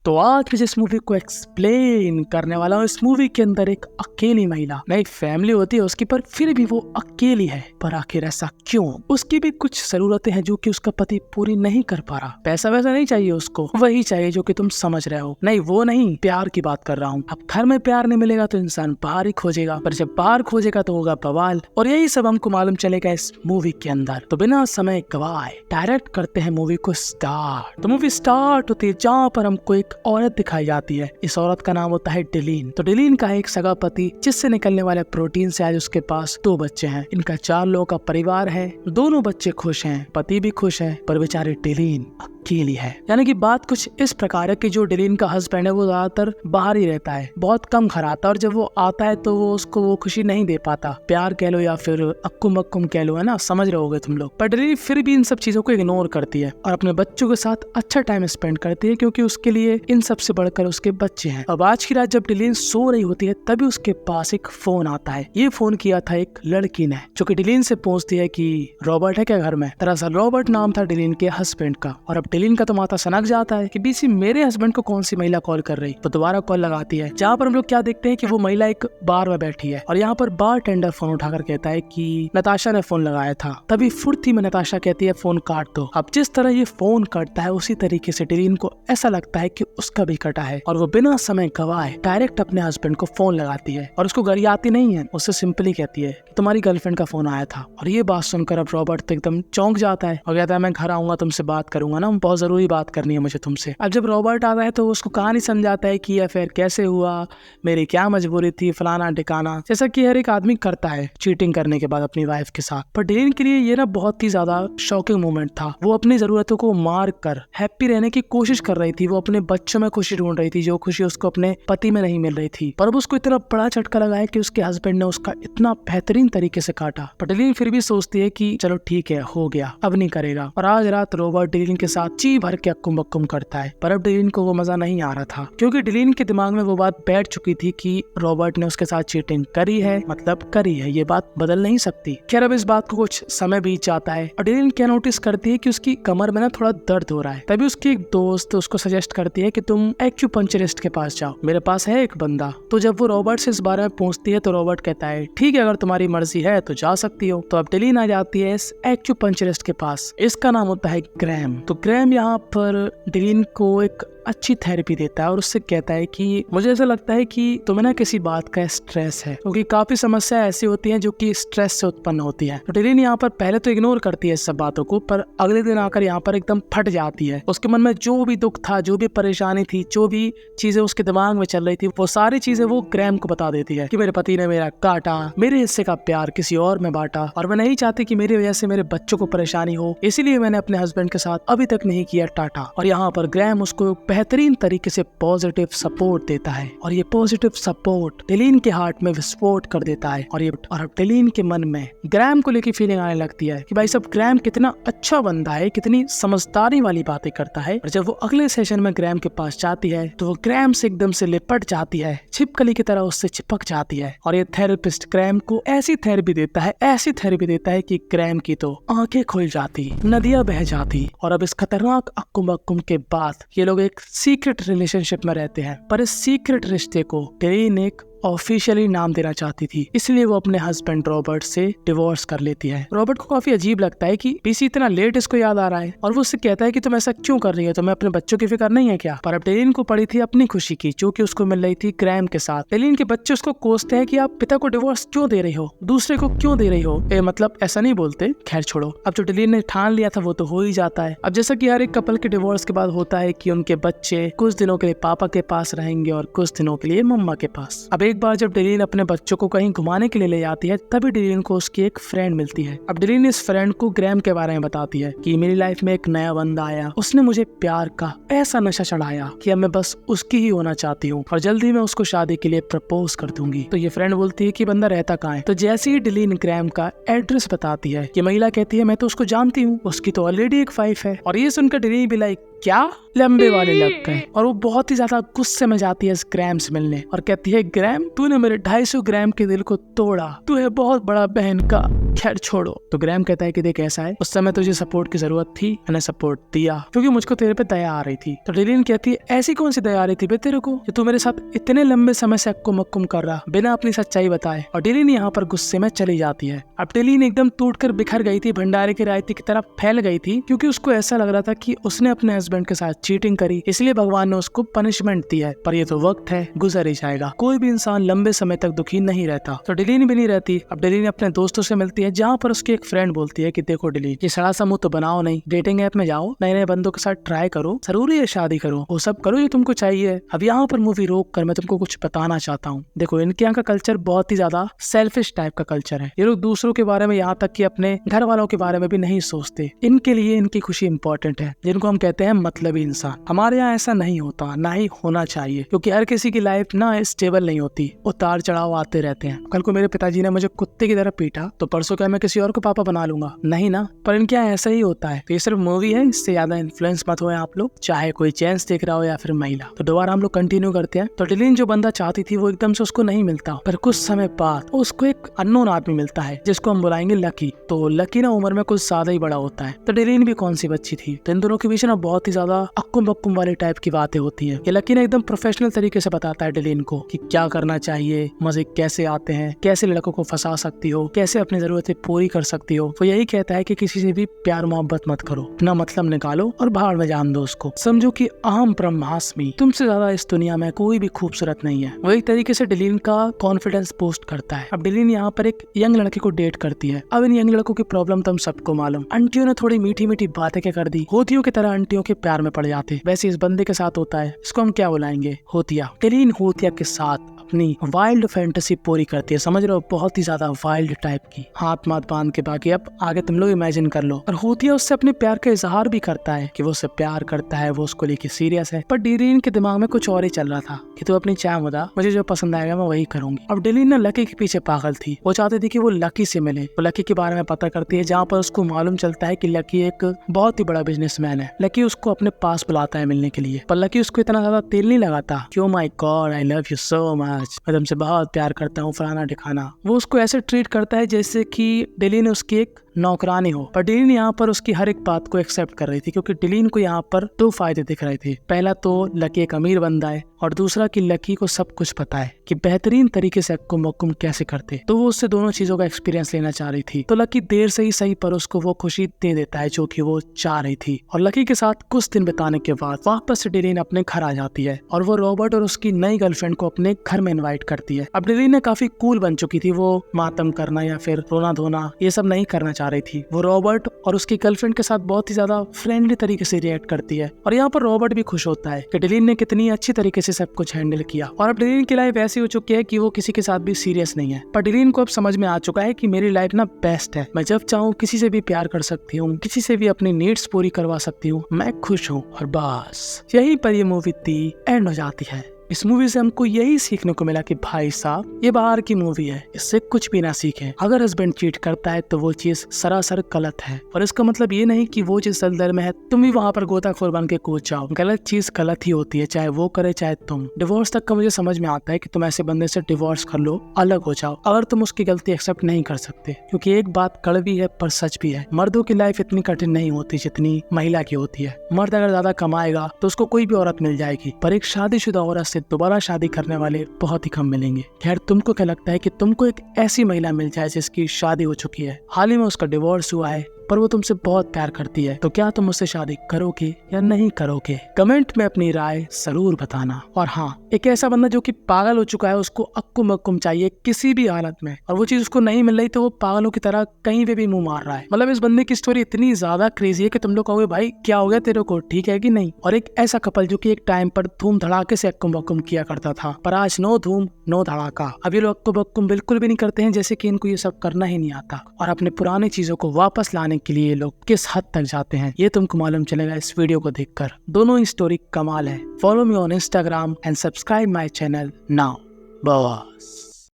तो आज मैं जिस मूवी को एक्सप्लेन करने वाला हूँ, इस मूवी के अंदर एक अकेली महिला, नई फैमिली होती है उसकी, पर फिर भी वो अकेली है। पर आखिर ऐसा क्यों? उसकी भी कुछ जरूरतें हैं जो कि उसका पति पूरी नहीं कर पा रहा। पैसा वैसा नहीं चाहिए उसको, वही चाहिए जो कि तुम समझ रहे हो। नहीं वो नहीं, प्यार की बात कर रहा हूँ। अब घर में प्यार नहीं मिलेगा तो इंसान बाहर ही खोजेगा, पर जब बाहर खोजेगा तो होगा बवाल। और यही सब हमको मालूम चलेगा इस मूवी के अंदर। तो बिना समय गवाए डायरेक्ट करते हैं मूवी को स्टार्ट। तो मूवी स्टार्ट होती है जहाँ पर हमको एक औरत दिखाई जाती है। इस औरत का नाम होता है डिलीन। तो डिलीन का एक सगा पति, जिससे निकलने वाले प्रोटीन से आज उसके पास 2 बच्चे हैं। इनका 4 लोगों का परिवार है। दोनों बच्चे खुश हैं, पति भी खुश है, पर बेचारी डिलीन अकेली है। यानी कि बात कुछ इस प्रकार है कि जो डिलीन का हस्बैंड है वो ज्यादातर बाहर ही रहता है, बहुत कम घर आता है, और जब वो आता है तो वो उसको वो खुशी नहीं दे पाता। प्यार कह लो या फिर अक्कुम अक्कुम कह लो, है ना, समझ रहे होगे तुम लोग। पर डिलीन फिर भी इन सब चीजों को इग्नोर करती है और अपने बच्चों के साथ अच्छा टाइम स्पेंड करती है, क्योंकि उसके लिए इन सब से बढ़कर उसके बच्चे हैं। अब आज की रात जब डिलीन सो रही होती है तभी उसके पास एक फोन आता है। ये फोन किया था एक लड़की ने, जो कि डिलीन से पूछती है कि रॉबर्ट है क्या घर में। दरअसल रॉबर्ट नाम था डिलीन के हस्बैंड का। और अब डिलीन का तो माथा सनक जाता है कि बीसी मेरे हस्बैंड को कौन सी महिला कॉल कर रही। तो दोबारा कॉल लगाती है, जहाँ पर हम लोग क्या देखते हैं कि वो महिला एक बार में बैठी है। और यहाँ पर बार टेंडर फोन उठाकर कहता है कि नताशा ने फोन लगाया था। तभी फुर्ती में नताशा कहती है फोन काट दो। अब जिस तरह ये फोन कटता है उसी तरीके से डिलीन को ऐसा लगता है कि उसका भी कटा है, और वो बिना समय गवाए डायरेक्ट अपने हस्बैंड को फोन लगाती है। और उसको गरियाती नहीं है, उससे सिंपली कहती है कि तुम्हारी गर्लफ्रेंड का फोन आया था। और ये बात सुनकर अब रॉबर्ट तो एकदम चौंक जाता है और कहता है मैं घर आऊंगा, तुमसे बात करूंगा ना, बहुत जरूरी बात करनी है मुझे तुमसे। अब जब रॉबर्ट आता है तो उसको कहानी समझाता है कि ये अफेयर कैसे हुआ, मेरी क्या मजबूरी थी, फलाना ठिकाना, जैसा कि हर एक आदमी करता है चीटिंग करने के बाद अपनी वाइफ के साथ। पर डिलीन के लिए ये ना बहुत ही ज्यादा शॉकिंग मोमेंट था। वो अपनी जरूरतों को मार कर हैप्पी रहने की कोशिश कर रही थी। वो अपने बच्चों में खुशी ढूंढ रही थी, जो खुशी उसको अपने पति में नहीं मिल रही थी। पर अब उसको इतना बड़ा झटका लगा है कि उसके हस्बैंड ने उसका इतना बेहतरीन तरीके से काटा। पर डिलीन फिर भी सोचती है कि चलो ठीक है, हो गया, अब नहीं करेगा। और आज रात रॉबर्ट डिलीन के साथ जी भर के अक्कुम बक्कुम करता है। पर अब डिलीन को वो मजा नहीं आ रहा था, क्योंकि डिलीन के दिमाग में वो बात बैठ चुकी थी कि रॉबर्ट ने उसके साथ चीटिंग करी है, मतलब करी है, ये बात बदल नहीं सकती। खैर अब इस बात को कुछ समय बीत जाता है और डिलीन क्या नोटिस करती है कि उसकी कमर में ना थोड़ा दर्द हो रहा है। तभी उसकी एक दोस्त उसको सजेस्ट करती है कि तुम एक्यूपंक्चरिस्ट के पास जाओ, मेरे पास है एक बंदा। तो जब वो रॉबर्ट से इस बारे में पूछती है तो रॉबर्ट कहता है ठीक है, अगर तुम्हारी मर्जी है तो जा सकती हो। तो अब डिलीन आ जाती है इस एक्यूपंक्चरिस्ट के पास। इसका नाम होता है ग्रैम। तो ग्रैम यहाँ पर डिलीन को एक अच्छी थेरेपी देता है और उससे कहता है कि मुझे ऐसा लगता है कि तुम्हें ना किसी बात का स्ट्रेस है, क्योंकि काफी समस्या ऐसी होती हैं जो कि स्ट्रेस से उत्पन्न होती है। तो डिलीन यहाँ पर पहले तो इग्नोर करती है इस सब बातों को, पर अगले दिन आकर यहाँ पर एकदम फट जाती है। उसके मन में जो भी दुख था, जो भी परेशानी थी, जो भी चीजें उसके दिमाग में चल रही थी, वो सारी चीजें वो ग्रैम को बता देती है कि मेरे पति ने मेरा काटा, मेरे हिस्से का प्यार किसी और में बांटा, और मैं नहीं चाहती कि मेरी वजह से मेरे बच्चों को परेशानी हो, इसीलिए मैंने अपने हस्बैंड के साथ अभी तक नहीं किया टाटा। और यहाँ पर ग्रैम उसको बेहतरीन तरीके से पॉजिटिव सपोर्ट देता है, और ये पॉजिटिव सपोर्ट डिलीन के हार्ट में विस्फोट कर देता है। और अब डिलीन के मन में ग्रैम को लेकर फीलिंग आने लगती है कि भाई सब ग्रैम कितना अच्छा बंदा है, कितनी समझदारी वाली बातें करता है। और जब वो अगले सेशन में ग्रैम के पास जाती है तो वो ग्रैम से एकदम से लिपट जाती है, छिपकली की तरह उससे चिपक जाती है। और ये थेरेपिस्ट ग्रैम को ऐसी थेरेपी देता है, ऐसी थेरेपी देता है कि ग्रैम की तो आंखें खुल जाती, नदियां बह जाती। और अब इस खतरनाक अक्कुम अक्कुम के बाद ये लोग एक सीक्रेट रिलेशनशिप में रहते हैं। पर इस सीक्रेट रिश्ते को डिलीन एक ऑफिशियली नाम देना चाहती थी, इसलिए वो अपने हस्बैंड रॉबर्ट से डिवोर्स कर लेती है। रॉबर्ट को काफी अजीब लगता है कि पीसी इतना लेट इसको याद आ रहा है, और वो उससे कहता है कि तुम ऐसा क्यों कर रही हो, तुम्हें अपने बच्चों की फिक्र नहीं है क्या। पर अब डिलीन को पड़ी थी अपनी खुशी की, जो कि उसको मिल रही थी ग्रैम के साथ। डिलीन के बच्चे उसको कोसते हैं कि आप पिता को डिवोर्स क्यों दे रही हो, दूसरे को क्यों दे रही हो। मतलब ऐसा नहीं बोलते, खैर छोड़ो। अब जो डिलीन ने ठान लिया था वो तो हो ही जाता है। अब जैसा कि हर एक कपल के डिवोर्स के बाद होता है कि उनके बच्चे कुछ दिनों के लिए पापा के पास रहेंगे और कुछ दिनों के लिए मम्मा के पास। अब एक बार जब डिलीन अपने बच्चों को कहीं घुमाने के लिए ले जाती है, तभी डिलीन को उसकी एक फ्रेंड मिलती है। अब डिलीन इस फ्रेंड को ग्रैम के बारे में बताती है कि मेरी लाइफ में एक नया बंदा आया, उसने मुझे प्यार का ऐसा नशा चढ़ाया कि अब मैं बस उसकी ही होना चाहती हूँ, और जल्दी मैं उसको शादी के लिए प्रपोज कर दूंगी। तो ये फ्रेंड बोलती है कि बंदा रहता कहाँ है। तो जैसे ही डिलीन ग्रैम का एड्रेस बताती है, कि महिला कहती है मैं तो उसको जानती हूँ, उसकी तो ऑलरेडी एक वाइफ है। और ये सुनकर डिलीन भी लाइक क्या लंबे वाले लग गए और वो बहुत ही ज्यादा गुस्से में जाती है ग्रैम से मिलने और कहती है ग्रैम तूने मेरे 250 ग्राम के दिल को तोड़ा, तू है बहुत बड़ा बहन का। खैर छोड़ो। तो ग्रैम कहता है कि देख ऐसा है, उस समय तुझे सपोर्ट की जरूरत थी, मैंने सपोर्ट दिया क्योंकि मुझको तेरे पे दया आ रही थी। तो डेलिन कहती है ऐसी कौन सी दया आ रही थी बे तेरे को जो तू मेरे साथ इतने लंबे समय से अक्कुम मक्कुम कर रहा बिना अपनी सच्चाई बताए। और डेलिन यहाँ पर गुस्से में चली जाती है। अब डेलिन एकदम टूटकर बिखर गई थी, भंडारे की रायती की तरह फैल गई थी क्योंकि उसको ऐसा लग रहा था कि उसने अपने हस्बैंड के साथ चीटिंग करी, इसलिए भगवान ने उसको पनिशमेंट दी है। पर ये तो वक्त है, गुजर ही जाएगा। कोई भी इंसान लंबे समय तक दुखी नहीं रहता। तो डेलिन भी नहीं रहती। अब डेलिन अपने दोस्तों से मिलती है जहाँ पर उसकी एक फ्रेंड बोलती है कि देखो डेलिन, ये सड़ा सा मुंह तो बनाओ नहीं, डेटिंग ऐप में जाओ, नए नए बंदों के साथ ट्राई करो, जरूरी है शादी करो, वो सब करो जो तुमको चाहिए। अब यहाँ पर मूवी रोक कर मैं तुमको कुछ बताना चाहता हूँ। देखो इनके यहाँ का कल्चर बहुत ही ज्यादा सेल्फिश टाइप का कल्चर है। ये लोग दूसरों के बारे में, यहाँ तक कि अपने घर वालों के बारे में भी नहीं सोचते। इनके लिए इनकी खुशी इंपॉर्टेंट है, जिनको हम कहते हैं मतलबी इंसान। हमारे यहाँ ऐसा नहीं होता, ना ही होना चाहिए, क्योंकि हर किसी की लाइफ ना स्टेबल नहीं होती, उतार चढ़ाव आते रहते हैं। कल को मेरे पिताजी ने मुझे कुत्ते की तरह पीटा तो परसों क्या मैं किसी और को पापा बना लूंगा? नहीं ना। पर इनके यहाँ ऐसा ही होता है। तो ये सिर्फ मूवी है, इससे ज्यादा इन्फ्लुएंस मत हो आप लोग, चाहे कोई जेंट्स देख रहा हो या फिर महिला। तो दोबारा हम लोग कंटिन्यू करते हैं। तो डेलिन जो बंदा चाहती थी वो एकदम से उसको नहीं मिलता, पर कुछ समय बाद उसको एक अननोन आदमी मिलता है जिसको हम बुलाएंगे लकी। तो लकी ना उम्र में कुछ ज्यादा ही बड़ा होता है। तो डेलिन भी कौन सी बच्ची थी। तो इन दोनों के बीच ना बहुत ही ज्यादा अक्कुम बक्कुम वाले टाइप की बातें होती है। ये लकी ना एकदम प्रोफेशनल तरीके से बताता है डेलिन को कि क्या करना चाहिए, मजे कैसे आते हैं, कैसे लड़कों को फंसा सकती हो, कैसे अपनी जरूरतें पूरी कर सकती हो। वो यही कहता है कि किसी से भी प्यार मोहब्बत मत करो, अपना मतलब निकालो और बाहर में जान दो उसको। समझो कि अहम ब्रह्मास्मि, तुमसे ज्यादा इस दुनिया में कोई भी खूबसूरत नहीं है। वो एक तरीके से डेलिन का कॉन्फिडेंस बूस्ट करता है। अब डेलिन यहाँ पर एक यंग लड़के को डेट करती है। अब इन यंग लड़कों की प्रॉब्लम तुम सबको मालूम। आंटियों ने थोड़ी मीठी मीठी बातें क्या कर दी, होतियों की तरह आंटियों के प्यार में पड़ जाते। वैसे इस बंदे के साथ होता है, इसको हम क्या बुलाएंगे, होतिया। डेलिन होतिया के साथ अपनी वाइल्ड फैंटेसी पूरी करती है, समझ रहे हो, बहुत ही ज्यादा वाइल्ड टाइप की, हाथ माथ बांध के। बाकी अब आगे तुम लोग इमेजिन कर लो। और होतिया उससे अपने प्यार का इजहार भी करता है कि वो उससे प्यार करता है, वो उसको लेके सीरियस है। पर डेलिन के दिमाग में कुछ और ही चल रहा था कि तू अपनी चाह मुदा, मुझे जो पसंद आएगा मैं वही करूंगी। अब डेलिन ना लकी के पीछे पागल थी। वो चाहती थी कि वो लकी से मिले। वो लकी के बारे में पता करती है, जहाँ पर उसको मालूम चलता है कि लकी एक बहुत ही बड़ा बिजनेसमैन है। लकी उसको अपने पास बुलाता है मिलने के लिए। पर लकी उसको इतना ज्यादा तेल नहीं लगाता कि oh my God I love you so much, मैं तुमसे बहुत प्यार करता हूँ, फलाना ठिकाना। वो उसको ऐसे ट्रीट करता है जैसे कि डेलिन उसकी एक नौकरानी हो। पर डेलिन यहाँ पर उसकी हर एक बात को एक्सेप्ट कर रही थी, क्योंकि डेलिन को यहाँ पर दो फायदे दिख रहे थे। पहला तो लकी एक अमीर बंदा है, और दूसरा कि लकी को सब कुछ पता है कि बेहतरीन तरीके से अक्कुम मक्कुम कैसे करते। तो वो उससे दोनों चीजों का एक्सपीरियंस लेना चाह रही थी। तो लकी देर से ही सही पर उसको वो खुशी दे देता है जो कि वो चाह रही थी। और लकी के साथ कुछ दिन बिताने के बाद वापस से डेलिन अपने घर आ जाती है और वो रॉबर्ट और उसकी नई गर्लफ्रेंड को अपने घर में इन्वाइट करती है। अब डेलिन ने काफी कूल बन चुकी थी। वो मातम करना या फिर रोना धोना ये सब नहीं करना चाह रही थी। वो रॉबर्ट और उसकी गर्लफ्रेंड के साथ बहुत ही ज्यादा फ्रेंडली तरीके से रिएक्ट करती है। और यहाँ पर रॉबर्ट भी खुश होता है कि डेलिन ने कितनी अच्छी तरीके से सब कुछ हैंडल किया। और अब डेलिन की लाइफ ऐसी हो चुकी है कि वो किसी के साथ भी सीरियस नहीं है। पर डेलिन को अब समझ में आ चुका है कि मेरी लाइफ ना बेस्ट है, मैं जब चाहूँ किसी से भी प्यार कर सकती हूँ, किसी से भी अपनी नीड्स पूरी करवा सकती हूँ, मैं खुश हूँ। और बस यहीं पर ये मूवी थी एंड हो जाती है। इस मूवी से हमको यही सीखने को मिला कि भाई साहब ये बाहर की मूवी है, इससे कुछ भी ना सीखें। अगर हस्बैंड चीट करता है तो वो चीज सरासर गलत है, और इसका मतलब ये नहीं कि वो चीज दलदल में है तुम भी वहाँ पर गोताखोर बन के कूद जाओ। गलत चीज गलत ही होती है, चाहे वो करे चाहे तुम। डिवोर्स तक का मुझे समझ में आता है कि तुम ऐसे बंदे से डिवोर्स कर लो, अलग हो जाओ, अगर तुम उसकी गलती एक्सेप्ट नहीं कर सकते। क्योंकि एक बात कड़वी है पर सच भी है, मर्दों की लाइफ इतनी कठिन नहीं होती जितनी महिला की होती है। मर्द अगर ज्यादा कमाएगा तो उसको कोई भी औरत मिल जाएगी, पर एक शादीशुदा औरत से दोबारा शादी करने वाले बहुत ही कम मिलेंगे। खैर तुमको क्या लगता है कि तुमको एक ऐसी महिला मिल जाए जिसकी शादी हो चुकी है, हाल ही में उसका डिवोर्स हुआ है, पर वो तुमसे बहुत प्यार करती है, तो क्या तुम उससे शादी करोगे या नहीं करोगे? कमेंट में अपनी राय जरूर बताना। और हाँ, एक ऐसा बंदा जो कि पागल हो चुका है, उसको अक्कुम अक्कुम चाहिए किसी भी हालत में, और वो चीज उसको नहीं मिल रही तो वो पागलों की तरह कहीं पे भी मुंह मार रहा है। मतलब इस बंदे की स्टोरी इतनी ज्यादा क्रेजी है कि तुम लोग कहोगे भाई क्या हो गया तेरे को, ठीक है कि नहीं। और एक ऐसा कपल जो कि एक टाइम पर धूम धड़ाके से अक्कुम अक्कुम किया करता था, पर आज नो धूम नो धड़ाका। अब ये लोग अक्कुम अक्कुम बिल्कुल भी नहीं करते हैं, जैसे कि इनको ये सब करना ही नहीं आता। और अपने पुरानी चीजों को वापस लाने के लिए लोग किस हद तक जाते हैं ये तुमको मालूम चलेगा इस वीडियो को देखकर। दोनों ही स्टोरी कमाल है। Follow me on Instagram and subscribe my channel now. बस।